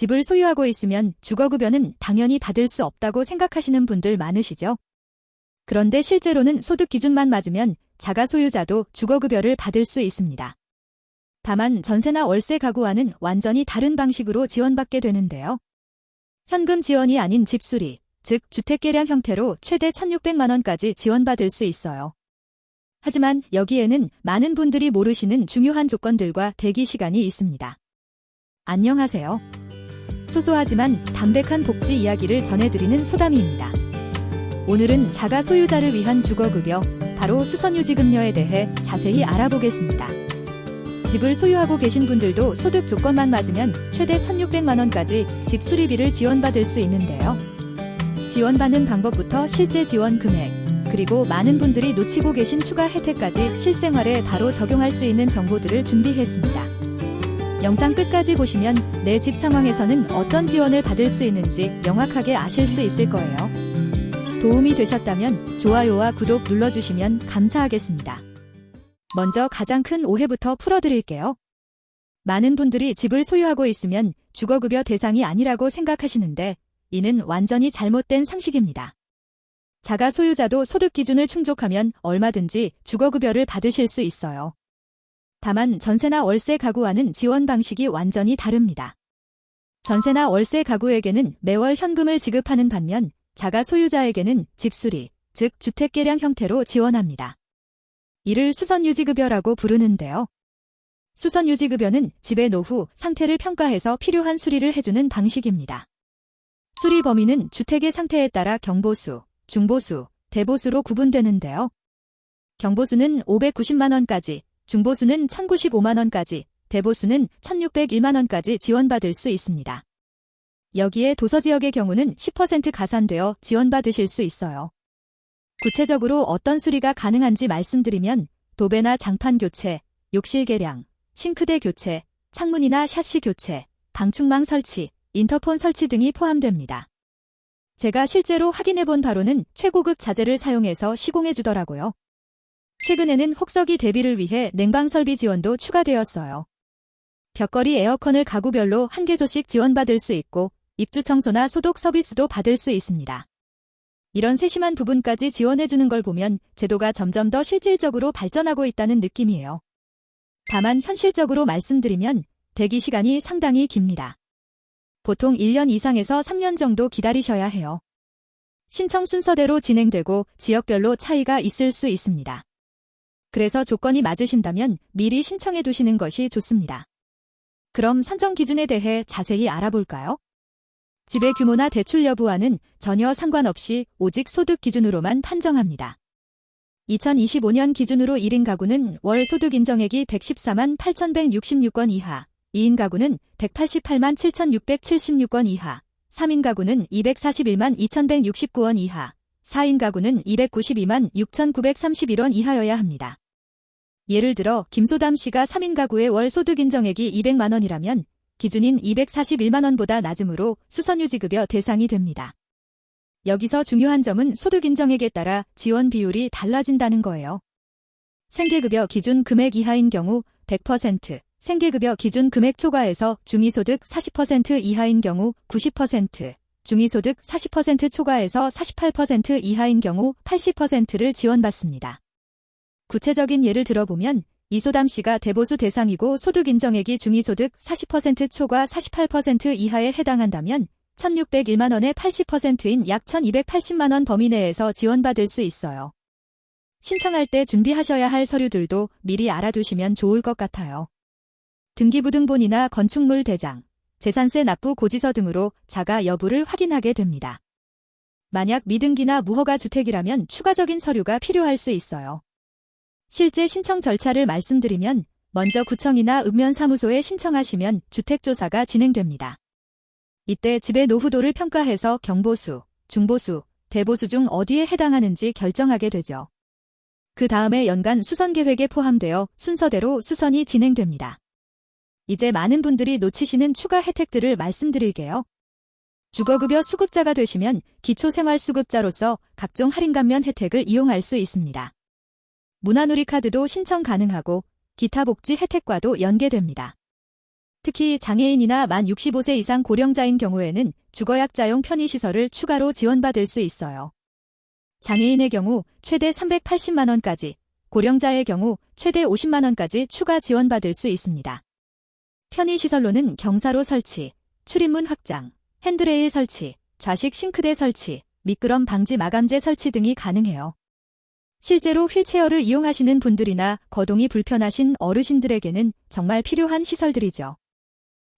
집을 소유하고 있으면 주거급여는 당연히 받을 수 없다고 생각하시는 분들 많으시죠? 그런데 실제로는 소득 기준만 맞으면 자가 소유자도 주거급여를 받을 수 있습니다. 다만 전세나 월세 가구와는 완전히 다른 방식으로 지원받게 되는데요. 현금 지원이 아닌 집수리, 즉 주택개량 형태로 최대 1,600만 원까지 지원받을 수 있어요. 하지만 여기에는 많은 분들이 모르시는 중요한 조건들과 대기 시간이 있습니다. 안녕하세요. 소소하지만 담백한 복지 이야기를 전해드리는 소담이입니다. 오늘은 자가 소유자를 위한 주거급여, 바로 수선유지급여에 대해 자세히 알아보겠습니다. 집을 소유하고 계신 분들도 소득 조건만 맞으면 최대 1,600만 원까지 집 수리비를 지원받을 수 있는데요. 지원받는 방법부터 실제 지원 금액, 그리고 많은 분들이 놓치고 계신 추가 혜택까지 실생활에 바로 적용할 수 있는 정보들을 준비했습니다. 영상 끝까지 보시면 내 집 상황에서는 어떤 지원을 받을 수 있는지 명확하게 아실 수 있을 거예요. 도움이 되셨다면 좋아요와 구독 눌러주시면 감사하겠습니다. 먼저 가장 큰 오해부터 풀어드릴게요. 많은 분들이 집을 소유하고 있으면 주거급여 대상이 아니라고 생각하시는데 이는 완전히 잘못된 상식입니다. 자가 소유자도 소득 기준을 충족하면 얼마든지 주거급여를 받으실 수 있어요. 다만 전세나 월세 가구와는 지원 방식이 완전히 다릅니다. 전세나 월세 가구에게는 매월 현금을 지급하는 반면 자가 소유자에게는 집수리, 즉 주택개량 형태로 지원합니다. 이를 수선유지급여라고 부르는데요. 수선유지급여는 집의 노후 상태를 평가해서 필요한 수리를 해주는 방식입니다. 수리 범위는 주택의 상태에 따라 경보수, 중보수, 대보수로 구분되는데요. 경보수는 590만 원까지, 중보수는 1,095만 원까지, 대보수는 1,601만 원까지 지원받을 수 있습니다. 여기에 도서지역의 경우는 10% 가산되어 지원받으실 수 있어요. 구체적으로 어떤 수리가 가능한지 말씀드리면 도배나 장판 교체, 욕실 개량, 싱크대 교체, 창문이나 샤시 교체, 방충망 설치, 인터폰 설치 등이 포함됩니다. 제가 실제로 확인해본 바로는 최고급 자재를 사용해서 시공해주더라고요. 최근에는 혹서기 대비를 위해 냉방 설비 지원도 추가되었어요. 벽걸이 에어컨을 가구별로 1개소씩 지원받을 수 있고 입주 청소나 소독 서비스도 받을 수 있습니다. 이런 세심한 부분까지 지원해주는 걸 보면 제도가 점점 더 실질적으로 발전하고 있다는 느낌이에요. 다만 현실적으로 말씀드리면 대기 시간이 상당히 깁니다. 보통 1년 이상에서 3년 정도 기다리셔야 해요. 신청 순서대로 진행되고 지역별로 차이가 있을 수 있습니다. 그래서 조건이 맞으신다면 미리 신청해 두시는 것이 좋습니다. 그럼 선정 기준에 대해 자세히 알아볼까요? 집의 규모나 대출 여부와는 전혀 상관없이 오직 소득 기준으로만 판정합니다. 2025년 기준으로 1인 가구는 월 소득 인정액이 114만 8,166원 이하, 2인 가구는 188만 7,676원 이하, 3인 가구는 241만 2,169원 이하, 4인 가구는 292만 6,931원 이하여야 합니다. 예를 들어 김소담 씨가 3인 가구의 월 소득 인정액이 200만 원이라면 기준인 241만 원보다 낮으므로 수선유지급여 대상이 됩니다. 여기서 중요한 점은 소득 인정액에 따라 지원 비율이 달라진다는 거예요. 생계급여 기준 금액 이하인 경우 100%, 생계급여 기준 금액 초과해서 중위소득 40% 이하인 경우 90%, 중위소득 40% 초과해서 48% 이하인 경우 80%를 지원받습니다. 구체적인 예를 들어보면 이소담 씨가 대보수 대상이고 소득 인정액이 중위소득 40% 초과 48% 이하에 해당한다면 1,601만 원의 80%인 약 1,280만 원 범위 내에서 지원받을 수 있어요. 신청할 때 준비하셔야 할 서류들도 미리 알아두시면 좋을 것 같아요. 등기부등본이나 건축물 대장, 재산세 납부 고지서 등으로 자가 여부를 확인하게 됩니다. 만약 미등기나 무허가 주택이라면 추가적인 서류가 필요할 수 있어요. 실제 신청 절차를 말씀드리면 먼저 구청이나 읍면사무소에 신청하시면 주택조사가 진행됩니다. 이때 집의 노후도를 평가해서 경보수, 중보수, 대보수 중 어디에 해당하는지 결정하게 되죠. 그 다음에 연간 수선계획에 포함되어 순서대로 수선이 진행됩니다. 이제 많은 분들이 놓치시는 추가 혜택들을 말씀드릴게요. 주거급여 수급자가 되시면 기초생활수급자로서 각종 할인 감면 혜택을 이용할 수 있습니다. 문화누리카드도 신청 가능하고 기타 복지 혜택과도 연계됩니다. 특히 장애인이나 만 65세 이상 고령자인 경우에는 주거약자용 편의시설을 추가로 지원받을 수 있어요. 장애인의 경우 최대 380만 원까지, 고령자의 경우 최대 50만 원까지 추가 지원받을 수 있습니다. 편의시설로는 경사로 설치, 출입문 확장, 핸드레일 설치, 좌식 싱크대 설치, 미끄럼 방지 마감재 설치 등이 가능해요. 실제로 휠체어를 이용하시는 분들이나 거동이 불편하신 어르신들에게는 정말 필요한 시설들이죠.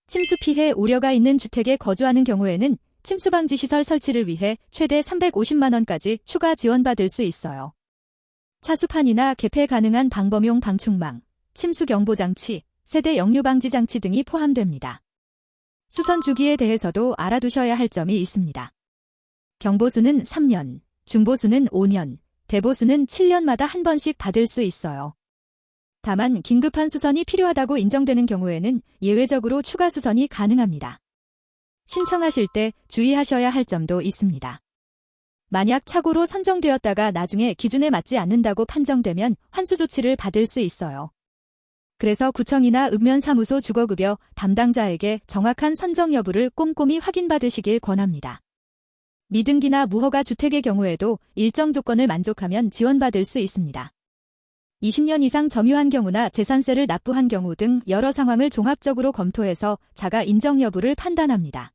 침수 피해 우려가 있는 주택에 거주하는 경우에는 침수 방지 시설 설치를 위해 최대 350만 원까지 추가 지원받을 수 있어요. 차수판이나 개폐 가능한 방범용 방충망, 침수 경보 장치, 세대 역류 방지 장치 등이 포함됩니다. 수선 주기에 대해서도 알아두셔야 할 점이 있습니다. 경보수는 3년, 중보수는 5년, 대보수는 7년마다 한 번씩 받을 수 있어요. 다만 긴급한 수선이 필요하다고 인정되는 경우에는 예외적으로 추가 수선이 가능합니다. 신청하실 때 주의하셔야 할 점도 있습니다. 만약 착오로 선정되었다가 나중에 기준에 맞지 않는다고 판정되면 환수 조치를 받을 수 있어요. 그래서 구청이나 읍면사무소 주거급여 담당자에게 정확한 선정 여부를 꼼꼼히 확인받으시길 권합니다. 미등기나 무허가 주택의 경우에도 일정 조건을 만족하면 지원받을 수 있습니다. 20년 이상 점유한 경우나 재산세를 납부한 경우 등 여러 상황을 종합적으로 검토해서 자가 인정 여부를 판단합니다.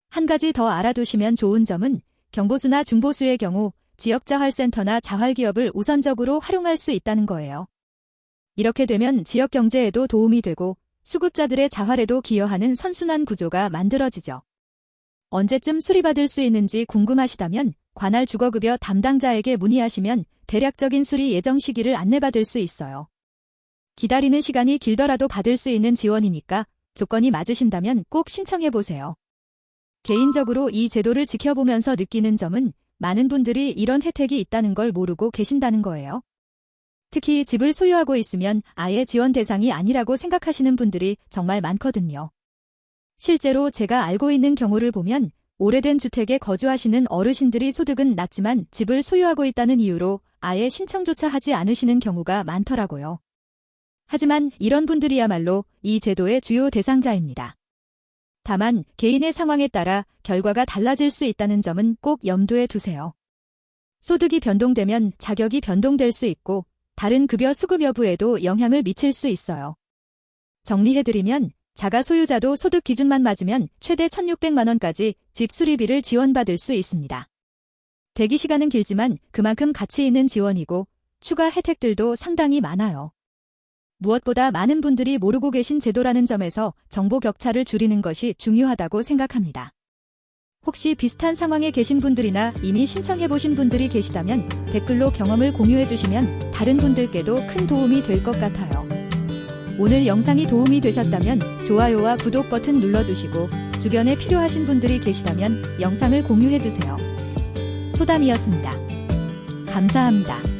한 가지 더 알아두시면 좋은 점은 경보수나 중보수의 경우 지역자활센터나 자활기업을 우선적으로 활용할 수 있다는 거예요. 이렇게 되면 지역 경제에도 도움이 되고 수급자들의 자활에도 기여하는 선순환 구조가 만들어지죠. 언제쯤 수리받을 수 있는지 궁금하시다면 관할 주거급여 담당자에게 문의하시면 대략적인 수리 예정 시기를 안내받을 수 있어요. 기다리는 시간이 길더라도 받을 수 있는 지원이니까 조건이 맞으신다면 꼭 신청해보세요. 개인적으로 이 제도를 지켜보면서 느끼는 점은 많은 분들이 이런 혜택이 있다는 걸 모르고 계신다는 거예요. 특히 집을 소유하고 있으면 아예 지원 대상이 아니라고 생각하시는 분들이 정말 많거든요. 실제로 제가 알고 있는 경우를 보면 오래된 주택에 거주하시는 어르신들이 소득은 낮지만 집을 소유하고 있다는 이유로 아예 신청조차 하지 않으시는 경우가 많더라고요. 하지만 이런 분들이야말로 이 제도의 주요 대상자입니다. 다만 개인의 상황에 따라 결과가 달라질 수 있다는 점은 꼭 염두에 두세요. 소득이 변동되면 자격이 변동될 수 있고 다른 급여 수급 여부에도 영향을 미칠 수 있어요. 정리해드리면 자가 소유자도 소득 기준만 맞으면 최대 1,600만 원까지 집 수리비를 지원받을 수 있습니다. 대기 시간은 길지만 그만큼 가치 있는 지원이고 추가 혜택들도 상당히 많아요. 무엇보다 많은 분들이 모르고 계신 제도라는 점에서 정보 격차를 줄이는 것이 중요하다고 생각합니다. 혹시 비슷한 상황에 계신 분들이나 이미 신청해보신 분들이 계시다면 댓글로 경험을 공유해주시면 다른 분들께도 큰 도움이 될 것 같아요. 오늘 영상이 도움이 되셨다면 좋아요와 구독 버튼 눌러주시고 주변에 필요하신 분들이 계시다면 영상을 공유해주세요. 소담이었습니다. 감사합니다.